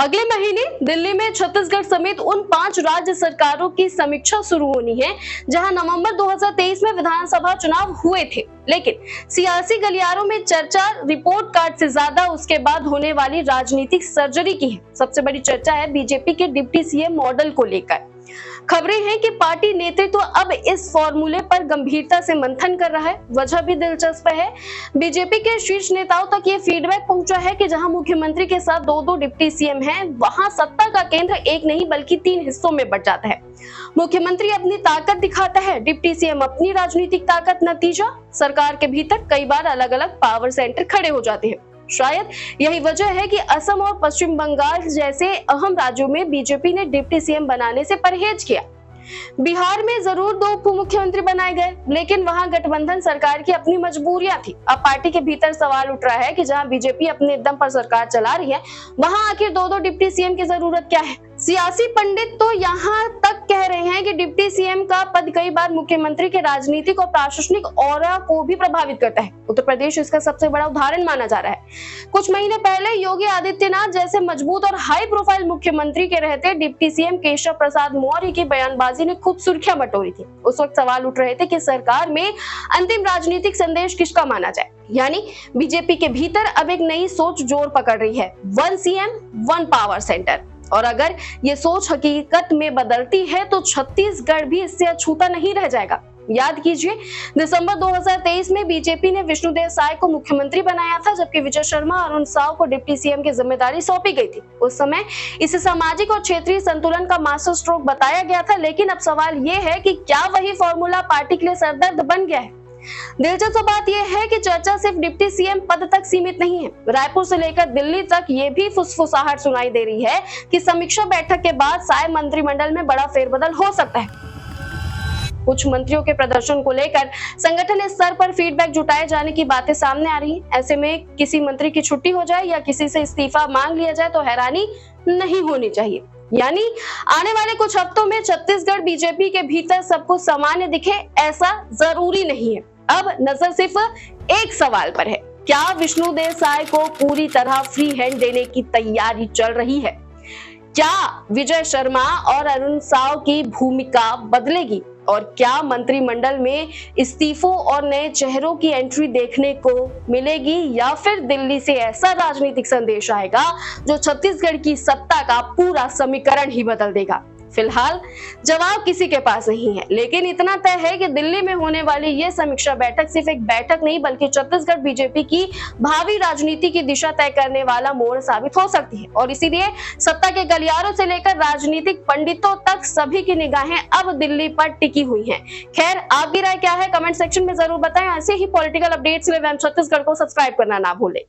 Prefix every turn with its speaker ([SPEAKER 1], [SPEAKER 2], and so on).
[SPEAKER 1] अगले महीने दिल्ली में छत्तीसगढ़ समेत उन 5 राज्य सरकारों की समीक्षा शुरू होनी है जहां नवंबर 2023 में विधानसभा चुनाव हुए थे। लेकिन सियासी गलियारों में चर्चा रिपोर्ट कार्ड से ज्यादा उसके बाद होने वाली राजनीतिक सर्जरी की है। सबसे बड़ी चर्चा है बीजेपी के डिप्टी सीएम मॉडल को लेकर। खबरें हैं कि पार्टी नेतृत्व अब इस फॉर्मूले पर गंभीरता से मंथन कर रहा है। वजह भी दिलचस्प है। बीजेपी के शीर्ष नेताओं तक ये फीडबैक पहुंचा है कि जहां मुख्यमंत्री के साथ दो डिप्टी सीएम हैं, वहां सत्ता का केंद्र एक नहीं बल्कि 3 हिस्सों में बंट जाता है। मुख्यमंत्री अपनी ताकत दिखाता है, डिप्टी सीएम अपनी राजनीतिक ताकत। नतीजा, सरकार के भीतर कई बार अलग अलग पावर सेंटर खड़े हो जाते हैं। शायद यही वजह है कि असम और पश्चिम बंगाल जैसे अहम राज्यों में बीजेपी ने डिप्टी सीएम बनाने से परहेज किया। बिहार में जरूर 2 उप मुख्यमंत्री बनाए गए, लेकिन वहां गठबंधन सरकार की अपनी मजबूरियां थी। अब पार्टी के भीतर सवाल उठ रहा है कि जहां बीजेपी अपने दम पर सरकार चला रही है, वहां आखिर 2 डिप्टी सीएम की जरूरत क्या है। सियासी पंडित तो यहाँ तक कह रहे हैं कि डिप्टी सीएम का पद कई बार मुख्यमंत्री के राजनीतिक और प्रशासनिक ऑरा को भी प्रभावित करता है। उत्तर प्रदेश इसका सबसे बड़ा उदाहरण माना जा रहा है। कुछ महीने पहले योगी आदित्यनाथ जैसे मजबूत और हाई प्रोफाइल मुख्यमंत्री के रहते डिप्टी सीएम केशव प्रसाद मौर्य की बयानबाजी ने खूब सुर्खियां बटोरी थी। उस वक्त सवाल उठ रहे थे कि सरकार में अंतिम राजनीतिक संदेश किसका माना जाए। यानी बीजेपी के भीतर अब एक नई सोच जोर पकड़ रही है, 1 सीएम 1 पावर सेंटर। और अगर ये सोच हकीकत में बदलती है तो छत्तीसगढ़ भी इससे अछूता नहीं रह जाएगा। याद कीजिए, दिसंबर 2023 में बीजेपी ने विष्णुदेव साय को मुख्यमंत्री बनाया था, जबकि विजय शर्मा और अरुण साव को डिप्टी सीएम की जिम्मेदारी सौंपी गई थी। उस समय इसे सामाजिक और क्षेत्रीय संतुलन का मास्टर स्ट्रोक बताया गया था। लेकिन अब सवाल ये है कि क्या वही फॉर्मूला पार्टी के लिए सरदर्द बन गया है। दिलचस्प बात यह है कि चर्चा सिर्फ डिप्टी सीएम पद तक सीमित नहीं है। रायपुर से लेकर दिल्ली तक ये भी फुसफुसाहट सुनाई दे रही है कि समीक्षा बैठक के बाद साय मंत्रिमंडल में बड़ा फेरबदल हो सकता है। कुछ मंत्रियों के प्रदर्शन को लेकर संगठन स्तर पर फीडबैक जुटाए जाने की बातें सामने आ रही हैं। ऐसे में किसी मंत्री की छुट्टी हो जाए या किसी से इस्तीफा मांग लिया जाए तो हैरानी नहीं होनी चाहिए। यानी आने वाले कुछ हफ्तों में छत्तीसगढ़ बीजेपी के भीतर सब कुछ सामान्य दिखे, ऐसा जरूरी नहीं है। अब नजर सिर्फ एक सवाल पर है, क्या विष्णुदेव साय को पूरी तरह फ्री हैंड देने की तैयारी चल रही है? क्या विजय शर्मा और अरुण साव की भूमिका बदलेगी? और क्या मंत्रिमंडल में इस्तीफों और नए चेहरों की एंट्री देखने को मिलेगी, या फिर दिल्ली से ऐसा राजनीतिक संदेश आएगा जो छत्तीसगढ़ की सत्ता का पूरा समीकरण ही बदल देगा? फिलहाल जवाब किसी के पास नहीं है, लेकिन इतना तय है कि दिल्ली में होने वाली ये समीक्षा बैठक सिर्फ एक बैठक नहीं बल्कि छत्तीसगढ़ बीजेपी की भावी राजनीति की दिशा तय करने वाला मोड़ साबित हो सकती है। और इसीलिए सत्ता के गलियारों से लेकर राजनीतिक पंडितों तक सभी की निगाहें अब दिल्ली पर टिकी हुई हैं। खैर, आपकी राय क्या है? कमेंट सेक्शन में जरूर बताएं। ऐसे ही पॉलिटिकल अपडेट्स के लिए छत्तीसगढ़ को सब्सक्राइब करना ना भूलें।